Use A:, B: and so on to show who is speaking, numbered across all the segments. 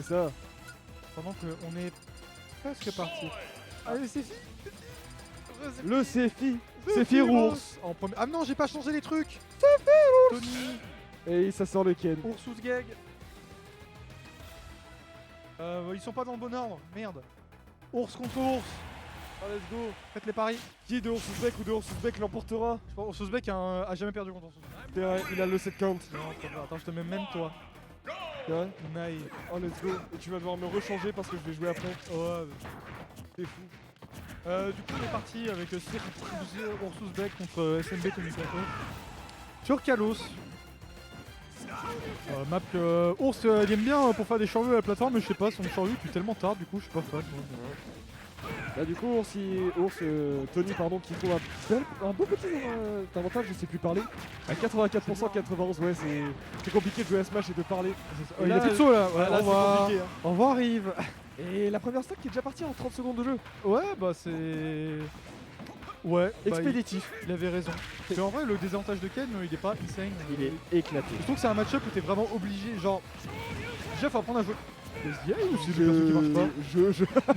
A: ça.
B: Pendant qu'on est presque parti. Allez, c'est fini.
A: Le Sephi. Sephiroth.
B: En premier... Ah non, j'ai pas changé les trucs. Tony,
A: Et ça sort le Ken.
B: Ursus Gag. Ils sont pas dans le bon ordre. Merde. Ours contre ours. Ah, let's go. Faites les paris.
A: Qui de Ursusbeck ou de Ursusbeck l'emportera?
B: Je pense Ursus Beck a jamais perdu contre Ursus.
A: C'est vrai, il a le 7 count.
B: Non, attends, je te mets même toi.
A: C'est vrai?
B: Naï.
A: Oh let's go. Et tu vas devoir me rechanger parce que je vais jouer après.
B: Ouais.
A: C'est fou.
B: Du coup, on est parti avec Ursus Beck contre SMB Tony Plateau. Sur Kalos. Map que Ours il aime bien pour faire des chariots à la plateforme, mais je sais pas, son chariot depuis tellement tard, du coup je suis pas fan.
A: Là du coup Tony pardon qui trouve un beau petit avantage, je sais plus parler. À 84%, 91, ouais c'est compliqué de jouer à Smash et de parler.
B: Il a plus de saut là, ouais,
A: là,
B: on va...
A: c'est compliqué. Hein.
B: Au revoir Yves.
A: Et la première stack qui est déjà partie en 30 secondes de jeu.
B: Ouais bah c'est... Ouais,
A: expéditif.
B: Il avait raison. Mais en vrai le désavantage de Ken il est pas insane.
A: Il est éclaté.
B: Je trouve que c'est un match-up où t'es vraiment obligé, genre... Déjà faut apprendre à jouer. SDI ou c'est
A: le
B: des personnes qui marchent pas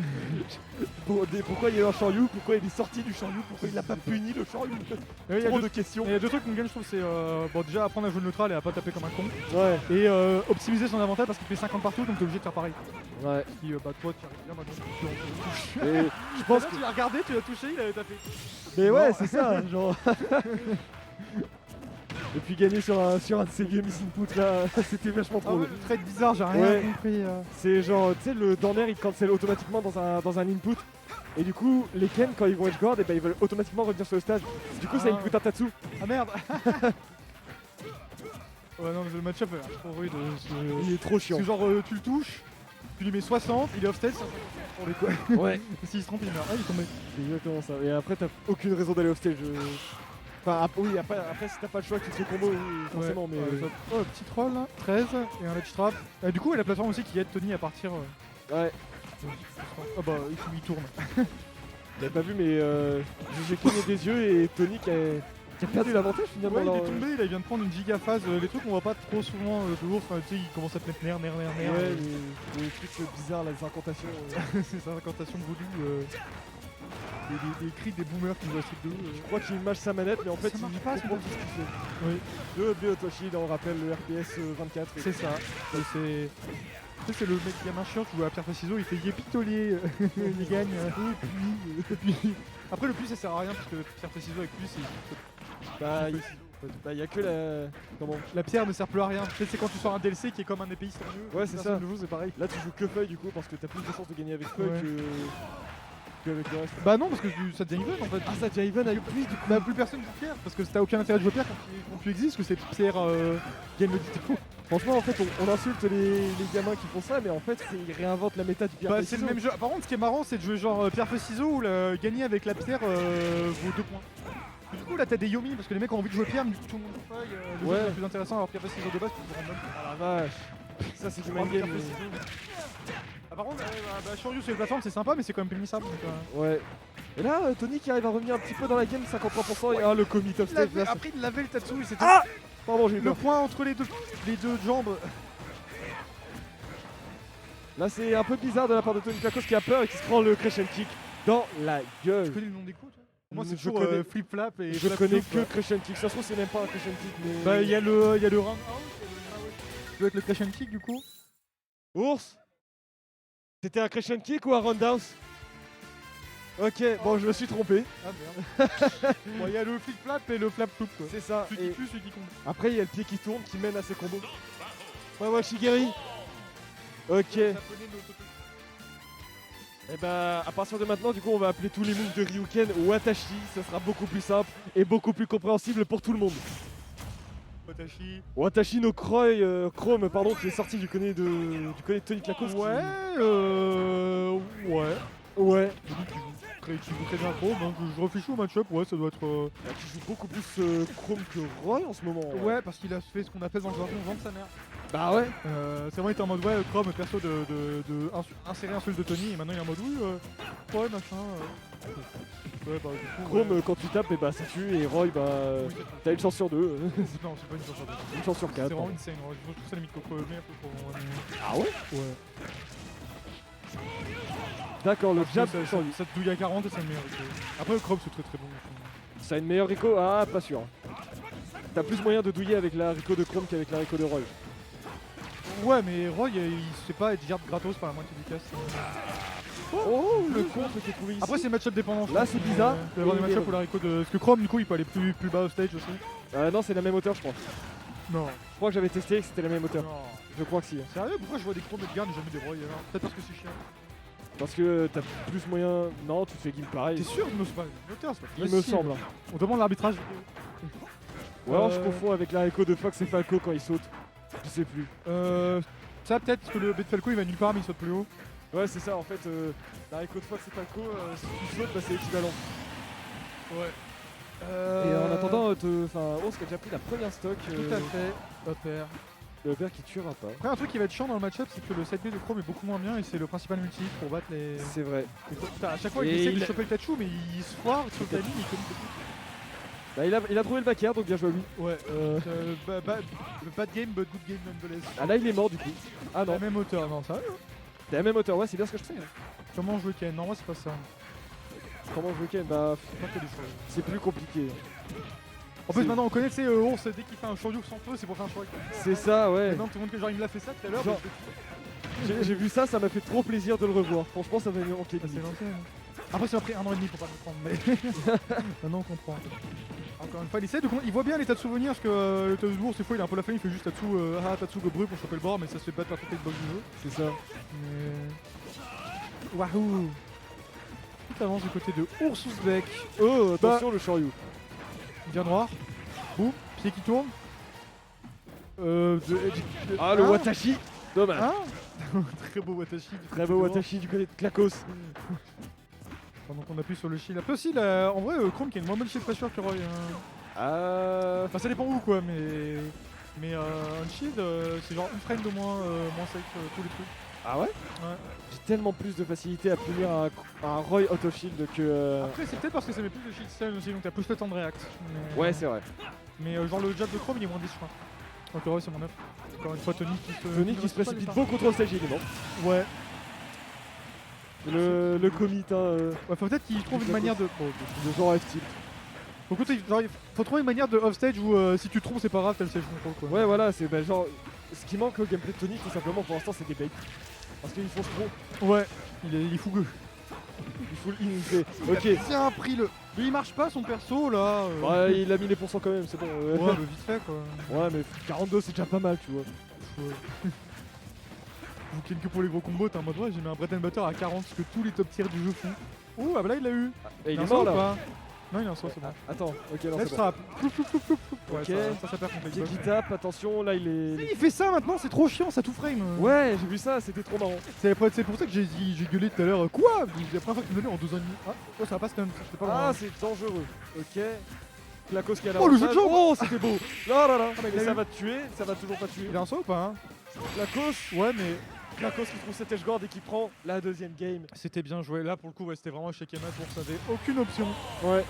A: Pourquoi il y a eu un Shoryu? Pourquoi il est sorti du Shoryu? Pourquoi il a pas puni le Shoryu? Trop de questions.
B: Il y a deux trucs qu'on gagne je trouve, c'est bon déjà apprendre à jouer neutral et à pas taper comme un con.
A: Ouais.
B: Et optimiser son avantage parce qu'il fait 50 partout donc t'es obligé de faire pareil.
A: Ouais.
B: Qui bah toi tu arrives bien maintenant tu
A: Et je pense que
B: tu l'as regardé, tu l'as touché, il avait tapé.
A: mais ouais c'est ça genre. Et puis gagner sur un de ces vieux miss input là, c'était vachement trop.
B: Très bizarre, j'ai rien compris.
A: C'est genre, tu sais, le down air il cancel automatiquement dans un input. Et du coup, les Ken quand ils vont edge guard, et ben ils veulent automatiquement revenir sur le stage. Du coup, ça input un Tatsu.
B: Ah merde. Ouais, non, mais le match-up est trop rude.
A: Il est trop chiant.
B: Parce que genre, tu le touches, tu lui mets 60, il est offset, ça pour les quoi.
A: Ouais.
B: S'il se trompe, il meurt. Ah, il est tombé.
A: C'est exactement ça. Et après, t'as aucune raison d'aller offstage. Enfin, oui, après si t'as pas le choix, tu te fais combo, oui, forcément, mais...
B: Oh, petit troll, là, 13, et un ledge trap. Du coup, il y a la plateforme aussi qui aide Tony à partir...
A: Ouais.
B: Ah bah, il tourne.
A: J'avais pas vu, mais j'ai cligné des yeux et Tony qui a perdu l'avantage finalement.
B: Ouais, il est tombé, là, il vient de prendre une giga phase. Les trucs qu'on voit pas trop souvent de ouf, tu sais, il commence à te mettre nerf.
A: Ouais, les trucs bizarres, les incantations.
B: C'est incantations de voodoo. Des cris des boomers qui nous achètent de
A: Je crois qu'il mâche sa manette, mais en fait,
B: ça
A: il
B: marche pas,
A: comprend tout ce qu'il fait.
B: Oui.
A: De Biotoshi, on rappelle le RPS 24.
B: C'est ça. C'est le mec gamin chiant qui joue à pierre feuille ciseaux, il fait yépitolier, il gagne. Et puis... Après le plus ça sert à rien parce que pierre feuille ciseaux avec lui c'est...
A: y a que la... Comment?
B: La pierre ne sert plus à rien. C'est quand tu sors un DLC qui est comme un épéiste en mieux.
A: Ouais c'est ça.
B: C'est pareil.
A: Là tu joues que feuille du coup parce que t'as plus de chances de gagner avec feuille qu'avec le reste.
B: Bah non parce que ça devient even en fait.
A: Ah ça devient even avec plus du coup.
B: Bah plus personne joue pierre parce que t'as aucun intérêt de jouer pierre quand tu existes, parce que c'est pierre gagne le titre.
A: Franchement en fait on insulte les gamins qui font ça mais en fait ils réinventent la méta du pierre feuille
B: c'est
A: ciseaux.
B: le même jeu. Par contre ce qui est marrant c'est de jouer genre pierre feuille ciseaux où gagner avec la pierre vaut 2 points. Du coup là t'as des Yomi parce que les mecs ont envie de jouer pierre mais tout le monde joue feuille. Le jeu est plus intéressant alors pierre feuille ciseaux de base tu te rends même.
A: Ah la vache. Ça c'est du mind game.
B: Ah, par contre Shoryu sur les plateformes c'est sympa mais c'est quand même pénissable.
A: Ouais. Et là Tony qui arrive à revenir un petit peu dans la game, 53% et le commit of stage.
B: Après il lavait le Tatsu et c'était...
A: Ah pardon j'ai eu
B: le
A: peur.
B: point entre les deux jambes.
A: Là c'est un peu bizarre de la part de Tony Klakos qui a peur et qui se prend le crescent kick dans la gueule.
B: Tu connais le nom des coups toi? Moi c'est
A: Je
B: toujours
A: connais-
B: flip flap et...
A: Je connais que crescent kick, ça se trouve c'est même pas un crescent kick mais...
B: Bah il y a le round out, ça doit être le crescent kick du coup.
A: Ours, c'était un crescent kick ou un roundhouse? Ok, bon je me suis trompé.
B: Ah merde. Bon il y a le flip flap et le flap flip quoi.
A: C'est ça.
B: Celui qui
A: Et
B: tue, celui qui compte.
A: après il y a le pied qui tourne qui mène à ses combos. Ouais Shigeri. Ok. Et bah à partir de maintenant du coup on va appeler tous les moves de Ryuken Watashi, ça sera beaucoup plus simple et beaucoup plus compréhensible pour tout le monde. Watashi no Chrome pardon qui est sorti du côté de Tony Klakos. Ouais.
B: Qui joue très bien Chrome, donc je réfléchis au match-up, ouais ça doit être...
A: Qui joue beaucoup plus Chrome que Roy en ce moment.
B: Ouais parce qu'il a fait ce qu'on appelle dans le jargon vendre sa mère.
A: Bah ouais.
B: C'est vraiment été en mode ouais Chrome perso de insérer un seul de Tony et maintenant il est en mode oui ouais machin. Ouais bah du coup...
A: Chrome quand tu tapes et bah ça tue et Roy bah t'as une chance sur 2.
B: Non c'est pas une chance sur deux.
A: Une chance sur 4.
B: C'est vraiment insane, je trouve ça limite meilleur que Chrome.
A: Ah ouais?
B: Ouais.
A: D'accord, le jab
B: ça,
A: sur lui.
B: ça te douille à 40 et c'est le meilleur Rico. Après le Chrome c'est très très bon.
A: Ça a une meilleure Rico? Ah, pas sûr. T'as plus moyen de douiller avec la Rico de Chrome qu'avec la Rico de Roy.
B: Ouais mais Roy il se fait pas être garde gratos par la moitié du cast.
A: Oh, le contre qui est trouvé ici.
B: Après c'est match-up dépendant.
A: Là, c'est bizarre.
B: Il peut y avoir des
A: Et-
B: match-up où la Rico de... Parce que Chrome du coup il peut aller plus bas au stage aussi.
A: Non, c'est la même hauteur, je crois.
B: Non.
A: Je crois que j'avais testé et que c'était la même hauteur.
B: Non.
A: Je crois que si.
B: Sérieux pourquoi je vois des Chrome et de garde et jamais des Roy alors? Peut-être parce que c'est chiant.
A: Parce que t'as plus moyen. Non, tu fais game pareil.
B: T'es sûr non c'est pas une hauteur c'est pas
A: Il me
B: possible.
A: semble.
B: On demande l'arbitrage.
A: Ou alors je confonds avec la Rico de Fox et Falco quand il saute. Je sais plus.
B: Ça peut-être parce que le B de Falco il va nulle part mais il saute plus haut.
A: Ouais, c'est ça en fait. La Rico de Fox et Falco, si tu sautes, bah, c'est équivalent.
B: Ouais.
A: Et en attendant, Urs qui a déjà pris la première stock.
B: Tout à fait. Hopper.
A: Le père qui tuera pas.
B: Après un truc qui va être chiant dans le match-up c'est que le side B de Chrome est beaucoup moins bien et c'est le principal multi pour battre les...
A: C'est vrai.
B: Putain, à chaque fois il
A: Et
B: essaie
A: il
B: de
A: a-
B: choper le Tachu mais il se foire sur le timing il commet
A: Bah, il a trouvé le back air, donc bien joué à lui.
B: Ouais, bad game but good game nonetheless.
A: Ah là, il est mort du coup. Ah non,
B: La même hauteur, non ça va.
A: t'es à la même hauteur, ouais, c'est bien ce que je fais.
B: Comment jouer Ken? Non moi c'est pas ça.
A: Comment je week-end? Bah,
B: C'est pas que des choses.
A: c'est plus compliqué.
B: En plus
A: C'est-
B: maintenant on connaît, tu sais, Ours dès qu'il fait un shoryu sans feu c'est pour faire un shoryu.
A: C'est ça, ouais.
B: Maintenant tout le monde que genre il me l'a fait ça tout à l'heure.
A: Genre- J'ai vu ça, ça m'a fait trop plaisir de le revoir. Franchement, ça m'a mis en
B: C'est
A: limite.
B: l'ancien. Après ça m'a pris 1 an et demi pour pas me prendre mais maintenant on comprend. Encore une fois il essaie de il voit bien l'état de souvenir parce que le Tatsu de Ours des fois il a un peu la flemme, il fait juste Tatsu Tatsu go brûle pour choper le bord mais ça se fait battre par toutes les box du jeu.
A: C'est ça.
B: Mais... Wahoo. Tout avance du côté de Ours Ouzbek.
A: Oh, attention le Shoryu.
B: Bien noir. Boum, pied qui tourne.
A: Ah, le Watashi. Dommage.
B: Hein Très beau Watashi.
A: Très beau Watashi du côté de Klakos.
B: Pendant qu'on appuie sur le shield. Après aussi, en vrai, Chrome qui a une moins bonne shield pressure que Roy. Enfin, ça dépend où quoi, mais un shield, c'est genre une frame de moins safe tous les trucs.
A: Ah ouais?
B: Ouais.
A: J'ai tellement plus de facilité à punir un Roy auto shield que.
B: Après, c'est peut-être parce que ça met plus de shield stun aussi, donc t'as plus le temps de react. Mais,
A: Ouais, c'est vrai.
B: Mais genre le jab de Chrome, il est moins 10, je crois. Donc Roy, c'est mon 9. Encore une fois, Tony
A: Tony qui se précipite beaucoup trop au stage, il est mort.
B: Ouais.
A: Le commit,
B: Ouais, faut peut-être qu'il trouve une manière de. Bon,
A: le genre F-tilt.
B: donc, genre, il faut trouver une manière de off-stage où si tu te trompes, c'est pas grave, t'as le safe control quoi.
A: Ouais, voilà, c'est bah, genre. Ce qui manque au gameplay de Tony, tout simplement, pour l'instant, c'est des baits. Parce qu'il fonce trop.
B: Ouais, il est fougueux.
A: Il faut il fait. Ok.
B: Tiens, pris le. Mais il marche pas son perso là.
A: Ouais, il a mis les pourcents quand même, c'est bon.
B: Ouais, mais vite fait quoi.
A: Ouais, mais 42, c'est déjà pas mal, tu vois.
B: Ouais. Vous clean que pour les gros combos, t'es en mode ouais, j'ai mis un bread and butter à 40, ce que tous les top tiers du jeu font. Ouh, ah bah là il l'a eu.
A: Et il
B: a
A: est
B: un saut
A: mort
B: ou
A: là.
B: pas Non, il a un saut, c'est bon.
A: Attends, ok, non,
B: Let's
A: c'est bon.
B: trap. Plouf, plouf, plouf, plouf, plouf. Ouais,
A: Ok.
B: ça perd contre
A: Pied
B: Xbox.
A: qui tape, attention, là il est.
B: Il fait ça maintenant, c'est trop chiant, ça tout frame.
A: Ouais, j'ai vu ça, c'était trop marrant.
B: C'est pour ça que j'ai gueulé tout à l'heure. Quoi? C'est la première fois qu'il me donnait en 2 ans et demi. Ah, oh, ça va pas stun, c'était pas
A: Ah,
B: loin.
A: c'est dangereux. Ok. Klakos qui a la
B: Oh, le jeu de jambes.
A: Oh, c'était beau. Là, là, là.
B: bah, il
A: Et
B: a
A: ça
B: eu.
A: va te tuer, ça va toujours pas tuer.
B: Il a un saut ou pas hein?
A: Klakos.
B: Ouais, mais
A: Klakos qui trouve cette edge guard et qui prend la deuxième game.
B: c'était bien joué. Là, pour le coup, ouais, c'était vraiment chez Kemat pour ça avait aucune option.
A: Ouais.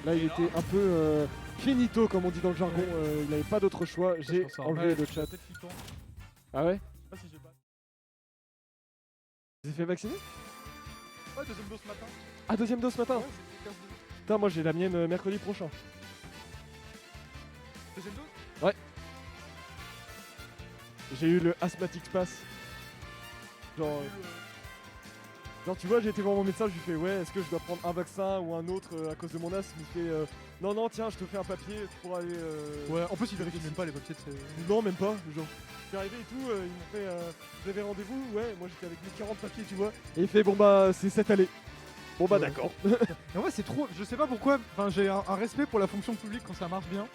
A: Là, il était un peu finito, comme on dit dans le jargon. Il n'avait pas d'autre choix. J'ai enlevé le chat.
B: Peut-être qu'il tourne.
A: Ah ouais?
B: Je sais pas si j'ai pas.
A: Il s'est fait vacciner?
B: Ouais, deuxième dose ce matin.
A: Ah, deuxième dose ce matin?
B: Ouais, c'est 15 minutes.
A: Putain, moi j'ai la mienne mercredi prochain.
B: Deuxième dose?
A: J'ai eu le Asthmatic Pass. Genre tu vois, j'ai été voir mon médecin, je lui fais ouais, est-ce que je dois prendre un vaccin ou un autre à cause de mon asthme? Il fait non, non, tiens, je te fais un papier pour aller.
B: Ouais, en plus, il vérifie même pas les papiers.
A: Non, même pas. Genre, je suis arrivé et tout, ils m'ont fait vous avez rendez-vous? Ouais, moi j'étais avec mes 40 papiers, tu vois. Et il fait bon bah, c'est cette année. Bon bah,
B: Ouais.
A: d'accord.
B: Mais en vrai, c'est trop. Je sais pas pourquoi. Enfin, j'ai un respect pour la fonction publique quand ça marche bien.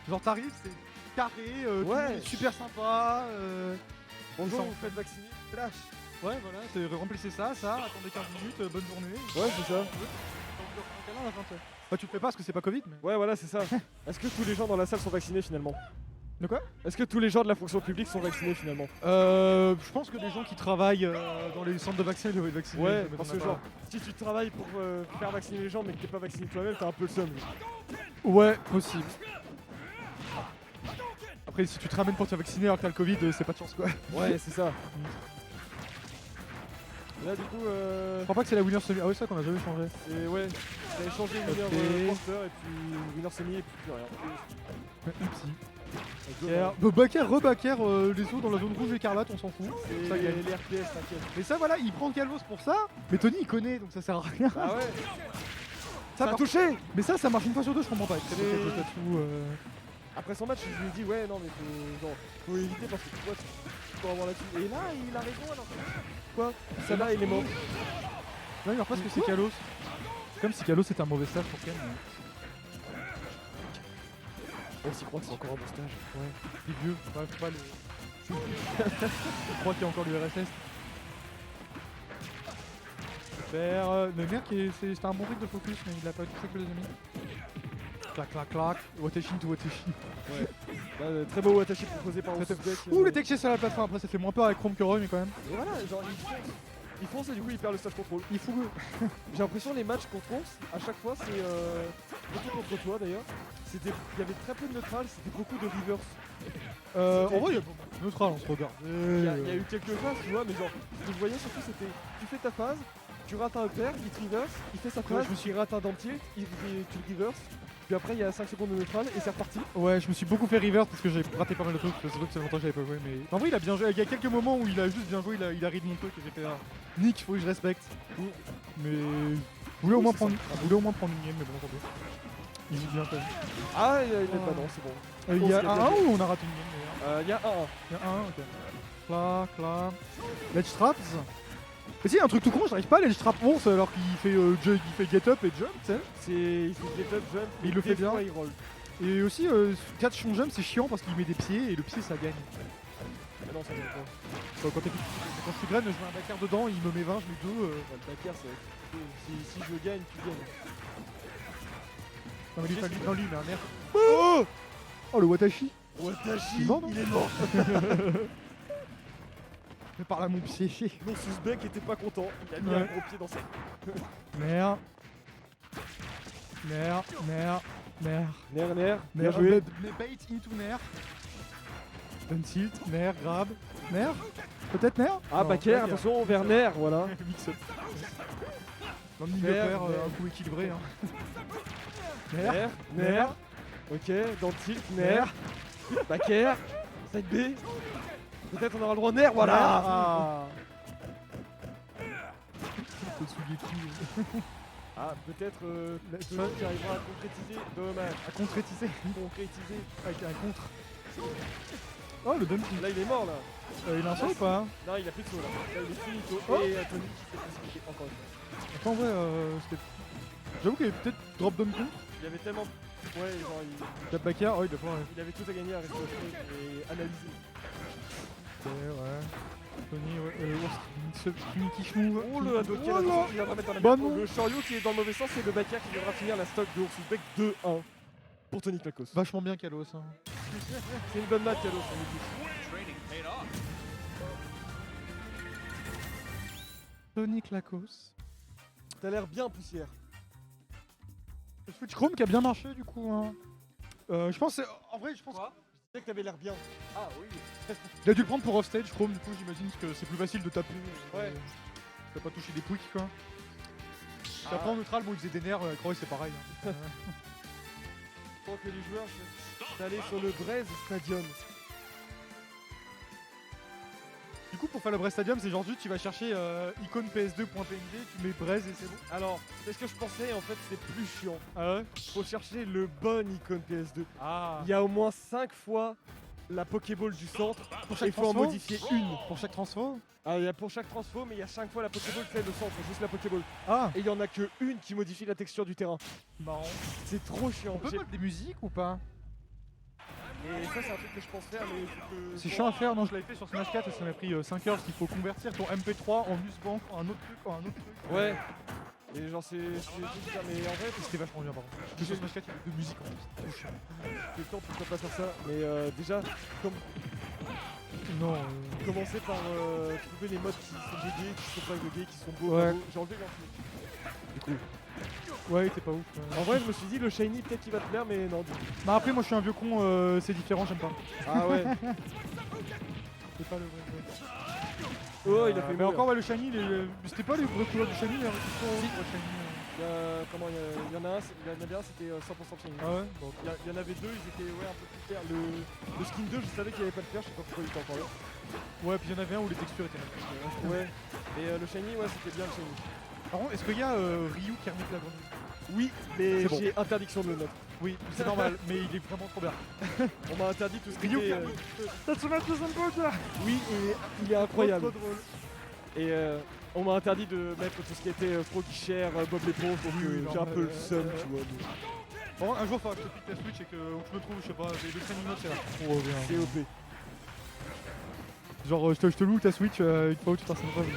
B: Genre, t'arrives, c'est carré, tout le monde est super sympa.
A: Bonjour,
B: Ça,
A: vous faites vacciner? Flash.
B: Ouais, voilà, c'est remplissez ça, attendez 15 minutes, bonne journée.
A: Ouais, c'est ça.
B: Bah, tu le fais pas parce que c'est pas Covid, mais.
A: Ouais, voilà, c'est ça. Est-ce que tous les gens dans la salle sont vaccinés finalement?
B: De quoi?
A: Est-ce que tous les gens de la fonction publique sont vaccinés finalement?
B: Je pense que les gens qui travaillent dans les centres de vaccins doivent être vaccinés.
A: Ouais,
B: mais
A: parce
B: t'en
A: que
B: as
A: genre, si tu travailles pour faire vacciner les gens mais que t'es pas vacciné toi-même, t'as un peu le seum.
B: pas. Ouais, possible. Après, si tu te ramènes pour te faire vacciner alors que t'as le Covid, c'est pas de chance quoi.
A: Ouais, c'est ça. Là, du coup,
B: Je crois pas que c'est la winner semi. Ah ouais, c'est ça qu'on a jamais changé.
A: c'est ouais. J'avais changé winner
B: Ok.
A: porteur et puis winner semi et puis plus rien.
B: Oupsie.
A: Deux,
B: Bakker, re-Bakker, les sauts dans la zone rouge écarlate, on s'en fout.
A: c'est
B: Ça gagne.
A: les RPS, t'inquiète.
B: Mais ça, voilà, il prend Kalos pour ça. Mais Tony, il connaît, donc ça sert à rien.
A: Ah ouais.
B: Ça
A: Ça a
B: par-
A: touché.
B: Mais ça marche une fois sur deux, je comprends pas.
A: C'est
B: C'est
A: les-
B: le tatou,
A: Après son match, je lui ai dit ouais non mais faut éviter parce que tu vois tu peux avoir là-dessus. Et là il a raison alors. Quoi? Celle-là il est mort.
B: Là, il meurt parce que c'est Kalos. C'est comme si Kalos était un mauvais stage pour Ken.
A: On s'y croit que c'est encore un bon stage.
B: Ouais, il est vieux. Ouais, faut pas le. Je crois qu'il y a encore l'URSS. Super. Le mec, c'était un bon rythme de focus, mais il a pas touché que les amis. Clac, clac, clac. Watashi to Watashi.
A: Là, très beau Watashi proposé par Ouzbek.
B: Ouh, les tech chase sur la plateforme. Après, ça fait moins peur avec Chrome que Roy, mais quand même.
A: Et voilà, genre il fonce et du coup il perd le stage control.
B: Il fout.
A: J'ai l'impression les matchs contre Once, à chaque fois c'est beaucoup contre toi d'ailleurs. Il y avait très peu de neutral, c'était beaucoup de reverse.
B: En vrai, il y a neutral, on se regarde.
A: Il y a eu quelques phases, tu vois, mais genre, ce que je voyais surtout c'était, tu fais ta phase, tu rates un upper, il te reverse, il fait sa phase, il rate un down tilt, tu le reverse, puis après il y a 5 secondes de neutral et c'est reparti.
B: Ouais, je me suis beaucoup fait reverse parce que j'ai raté pas mal de trucs. C'est vrai que c'est longtemps que j'avais pas joué, mais. En vrai, il a bien joué. Il y a quelques moments où il a juste bien joué, il a rid mon truc et j'ai fait Nick, faut que je respecte. Mais. Je voulais au moins prendre une game, mais bon, tant pis. Il joue bien quand même.
A: Ah, il est pas non, c'est bon.
B: Il y a
A: qu'il
B: un
A: bien
B: 1
A: joué.
B: ou on a raté une game d'ailleurs?
A: Il y a un 1.
B: Il y a un 1, ok. Clac, clac. Ledge traps. Mais si, un truc tout con, j'arrive pas à ledge trap Once alors qu'il fait, il fait get up et jump, tu sais.
A: Il fait get up, jump,
B: Mais il le fait
A: des
B: bien.
A: fois, il roll.
B: Et aussi, catch son jump, c'est chiant parce qu'il met des pieds et le pied ça gagne.
A: Ah non, ça gagne pas.
B: Quand je suis graine, je mets un backer dedans, il me met 20, je mets 2.
A: Ouais, le backer, c'est. Si je gagne, tu gagnes.
B: Non, mais lui, il met un nerf. Oh, le Watashi.
A: Watashi,
B: Il est mort, non
A: il est mort.
B: Mais par là, mon pied.
A: Non, Ouzbek était pas content. Il a mis
B: Ouais.
A: un gros pied dans sa.
B: Nerf. Nerf, nerf, nerf.
A: Nerf, bien
B: Nerf,
A: joué.
B: bait into nerf. Down tilt, nerf, grab. Nerf. Peut-être nerf.
A: Ah,
B: Non,
A: backer,
B: backer.
A: attention, vers nerf, voilà.
B: Mix-up. Landing
A: Nerf,
B: upper,
A: nerf.
B: un coup équilibré. Hein. Nerf.
A: Nerf. Ok, dans le tilt, nerf. Backer. Side B. Peut-être on aura le droit nerf, voilà.
B: Ah.
A: Ah, peut-être Tony qui arrivera à concrétiser. Dommage.
B: À concrétiser.
A: Concrétiser.
B: Avec un contre. Oh, le dump.
A: Là, il est mort là.
B: Il a un saut ou pas?
A: Non, il a plus de saut là. Là, il est finito.
B: Oh.
A: Et Tony qui s'est précipité encore une fois.
B: Après, en vrai, c'était. J'avoue qu'il y avait peut-être drop down contre.
A: Il y avait tellement. Ouais, genre,
B: Tap backer, oh, il a pas.
A: il avait tout à gagner à rester au front et analyser.
B: Ouais. Tony, ouais. Ce kick move.
A: Oh le Hadoken,
B: Oh là.
A: attention, qui viendra mettre dans la
B: Bonne.
A: merde. Le Chariot qui est dans le mauvais sens et le Backer qui viendra finir la stock de Ouzbek 2-1 pour Tony Klakos.
B: Vachement bien Kalos. Hein.
A: C'est une bonne match, Kalos, on est
B: Tony Klakos.
A: T'as l'air bien poussière.
B: Le Switch Chrome qui a bien marché du coup. Hein. Je pense. En vrai, je pense.
A: Quoi? Je sais que t'avais l'air bien. Ah oui.
B: Il a dû le prendre pour offstage Chrome, du coup, j'imagine que c'est plus facile de taper.
A: Ouais.
B: T'as pas touché des pouics quoi.
A: Ah.
B: Après en neutral, bon, il faisait des nerfs, Croix c'est pareil. Hein.
A: Je crois que les joueurs sont allés sur le Braise Stadium.
B: Du coup, pour faire le Brest Stadium, c'est genre juste tu vas chercher icône ps2.png, tu mets Braise et c'est bon.
A: Alors, c'est ce que je pensais, en fait, c'est plus chiant.
B: Ah ouais.
A: Faut chercher le bon icône PS2.
B: Ah.
A: Il y a au moins 5 fois la Pokéball du centre.
B: Pour
A: Et
B: chaque
A: il faut en
B: transfo
A: modifier une.
B: Pour chaque transfo.
A: Ah, il y a pour chaque transfo, mais il y a 5 fois la Pokéball fait le centre, juste la Pokéball.
B: Ah.
A: Et il y en a que une qui modifie la texture du terrain.
B: Marrant.
A: C'est trop chiant.
B: On peut mettre des musiques ou pas?
A: Et ça, c'est un truc que je pense faire, mais il faut que.
B: C'est chiant à faire, non, je l'avais fait sur Smash 4 et ça m'a pris 5 heures parce qu'il faut convertir ton MP3 en USB en un autre truc, en un autre truc.
A: Ouais. Et genre, c'est tout ça, mais en vrai,
B: C'était vachement bien par contre. Parce que sur Smash 4 il y avait 2 musiques en plus. C'était trop chiant.
A: j'ai le temps, pourquoi pas faire ça. Mais déjà,
B: Non.
A: commencer par trouver les modes qui sont buggés, qui sont pas buggés, qui sont beaux.
B: Ouais.
A: pas beaux. J'ai enlevé l'enfant. Du coup.
B: Ouais, t'es pas ouf.
A: En vrai, je me suis dit, le shiny, peut-être qu'il va te plaire, mais non. Du coup.
B: Bah après, moi je suis un vieux con, c'est différent, j'aime pas.
A: Ah ouais.
B: C'est pas le vrai.
A: Oh, il a fait
B: mais
A: mieux.
B: encore, ouais, le shiny, c'était pas les vraies couleurs du shiny, hein, le shiny.
A: Il y en a bien, c'était 100% shiny.
B: Ah ouais, bon.
A: Il y en avait deux, ils étaient un peu plus clairs. Le skin 2, je savais qu'il n'y avait pas de fer, je sais pas pourquoi il était encore là.
B: Ouais, puis il y en avait un où les textures étaient magnifiques.
A: Ouais, et le shiny, ouais, c'était bien le shiny.
B: Par contre, est-ce qu'il y a Ryu qui remet la grenouille?
A: Oui, mais
B: C'est bon.
A: j'ai interdiction de le mettre.
B: Oui, c'est normal, mais il est vraiment trop bien.
A: On m'a interdit tout ce qui
B: Ryu qui
A: était...
B: remet Tatsumaki Senpouja.
A: Oui, et il est incroyable.
B: Trop drôle.
A: Et on m'a interdit de mettre tout ce qui était Froggy Cher, Bob l'éponge, donc
B: Oui,
A: j'ai un peu le
B: normal,
A: seum, tu vois. mais
B: Par contre, un jour, il faudra que je te pique ta Switch et que je me trouve, je sais pas, le training mode, c'est là. Trop bien.
A: C'est OP.
B: Genre, je te loue ta Switch une fois où tu passes une preuve.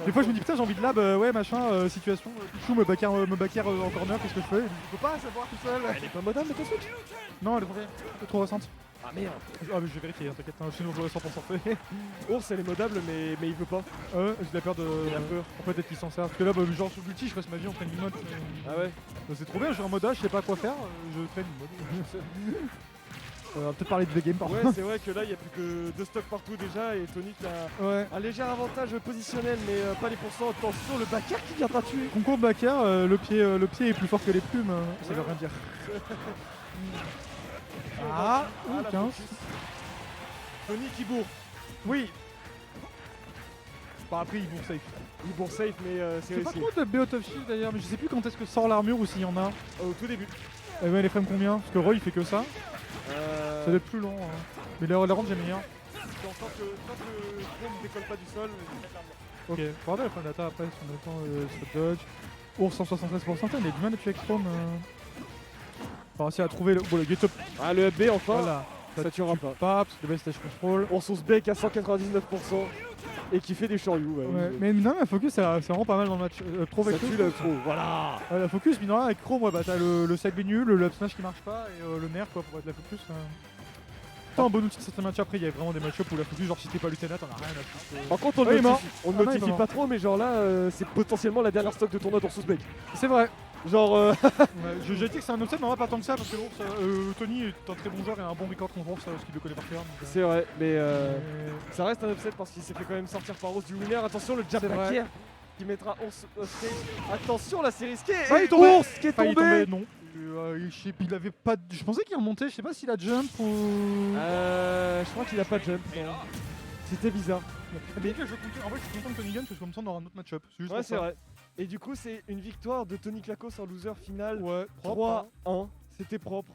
B: Des fois, je me dis, putain, j'ai envie de lab, ouais, machin, situation, Pichou me backer en corner, qu'est-ce que je fais? Je peux pas savoir tout seul.
A: Elle est pas moderne, mais ta Switch?
B: Non, elle est trop récente.
A: Ah merde.
B: Ah, mais je vais vérifier, hein, t'inquiète, sinon j'aurais 100% fait.
A: Ours, elle est modable, mais il veut pas.
B: J'ai la peur de.
A: Il a peur.
B: En fait, être licencié. Parce que là, bah, genre sur multi, je passe ma vie en training mode.
A: Ah ouais.
B: Bah, c'est trop bien, je suis en mode A, je sais pas quoi faire, je traîne mode. On va peut-être parler de V-Game par
A: Ouais,
B: contre.
A: c'est vrai que là, il n'y a plus que 2 stocks partout déjà, et Tonic a
B: Ouais.
A: un léger avantage positionnel, mais pas les pourcents. Attention, le backer qui viendra tuer.
B: Concours de backer, le pied est plus fort que les plumes, ça veut rien dire. Ah,
A: Ah, la
B: 15.
A: focus. Tonic qui bourre.
B: Oui. Bah après, ils vont safe.
A: Il bourre safe, mais c'est
B: C'est pas
A: risqué.
B: trop de BO of Shield d'ailleurs, mais je sais plus quand est-ce que sort l'armure ou s'il y en a.
A: Au tout début.
B: Et ouais, les frames combien? Parce que Roy il fait que ça. Ça doit être plus long. Hein. Mais la range est meilleure.
A: Tant que le chrome ne décolle pas du sol, il met l'armure.
B: Ok, faut regarder la fin de data après, si on a le temps, sur dodge. Ours 173%, il a du mal à tuer avec Chrome. Faut réussir à trouver le get up.
A: Ah, le FB enfin.
B: Voilà,
A: Ça tuera pas.
B: pas parce que le best stage control.
A: On se bec à 199% et qui fait des Shoryu.
B: Ouais, mais non, la focus c'est vraiment pas mal dans le match. Pro
A: ça
B: avec
A: tue le pro, voilà.
B: la focus, mine de rien, avec Chrome, ouais, bah t'as le side B nul, le up smash qui marche pas et le nerf quoi pour être la focus. C'est un bon outil de certains matchs. Après, il y a vraiment des match où la focus, genre si t'es pas Lutenat, t'en as rien à foutre.
A: Par contre, on
B: Ouais, il
A: ne
B: est mort.
A: on
B: Ah non, il est
A: notifie
B: mort.
A: pas trop, mais genre là, c'est potentiellement la dernière stock de tournoi d'Ursus Bec.
B: C'est vrai.
A: Genre,
B: Ouais, j'ai dit que c'est un upset, mais en vrai, pas tant que ça, parce que Tony est un très bon joueur et un bon record contre Ours, parce qu'il le connaît par cœur. donc,
A: c'est vrai, mais
B: mais-
A: ça reste un upset parce qu'il s'est fait quand même sortir par Ours du winner. Attention, le jab
B: C'est vrai.
A: backer qui mettra Ours off stage. Attention, là, c'est risqué.
B: Ah, il
A: Et
B: est tombé.
A: Ours qui est
B: Enfin, il est
A: tombé.
B: non. Je sais, il avait pas. Je pensais qu'il remontait, je sais pas s'il a jump ou.
A: Je crois qu'il a pas de jump. non. C'était bizarre.
B: Mais en vrai, je suis content que Tony gagne parce que comme ça on aura un autre match-up. C'est juste
A: Ouais,
B: pour
A: c'est
B: ça.
A: vrai. Et du coup, c'est une victoire de Tony Clacos en loser final.
B: Ouais, propre.
A: 3-1. C'était propre.